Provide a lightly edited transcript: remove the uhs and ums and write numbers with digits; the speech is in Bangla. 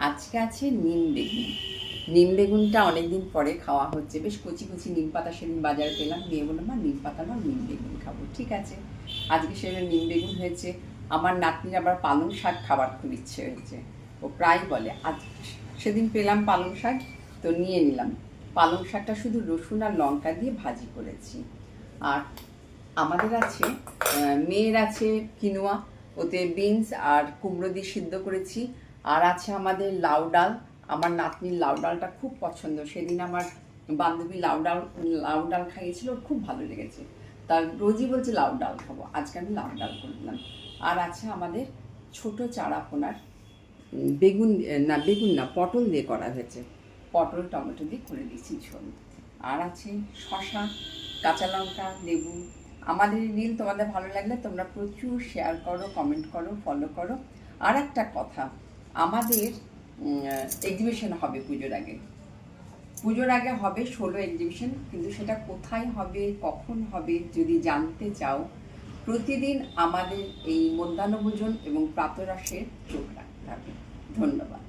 আজকে আছে নিম বেগুন। নিম বেগুনটা অনেকদিন পরে খাওয়া হচ্ছে, বেশ কচি কচি নিম পাতা সেদিন বাজারে পেলাম, নিয়ে বললাম মা নিম পাতা না নিম বেগুন খাবো। ঠিক আছে, আজকে সেদিন নিম বেগুন হয়েছে। আমার নাতনির আবার পালং শাক খাবার খুব ইচ্ছে হয়েছে, ও প্রায় বলে। আজ সেদিন পেলাম পালং শাক, তো নিয়ে নিলাম। পালং শাকটা শুধু রসুন আর লঙ্কা দিয়ে ভাজি করেছি। আর আমাদের আছে মেয়ের আছে কিনোয়া, ওতে বিনস আর কুমড়ো দিয়ে সিদ্ধ করেছি। আর আছে আমাদের লাউ ডাল, আমার নাতনির লাউ ডালটা খুব পছন্দ। সেদিন আমার বান্ধবী লাউ ডাল খাইয়েছিল, ওর খুব ভালো লেগেছে। তার রোজই বলছে লাউ ডাল খাবো, আজকে আমি লাউ ডাল করে দিলাম। আর আছে আমাদের ছোট চারাপোনার বেগুন না পটল দিয়ে করা হয়েছে, পটল টমেটো দিয়ে করে দিয়েছি ঝোল। আর আছে শশা, কাঁচা লঙ্কা, লেবু। আমাদের রিল তোমাদের ভালো লাগলে তোমরা প্রচুর শেয়ার করো, কমেন্ট করো, ফলো করো। আর একটা কথা, আমাদের এক্সিবিশন হবে পুজোর আগে হবে 16 এক্সিবিশন, কিন্তু সেটা কোথায় হবে, কখন হবে যদি জানতে চাও, প্রতিদিন আমাদের এই মধ্যাহ্নভোজন এবং প্রাতরাশে চোখ রাখতে হবে। ধন্যবাদ।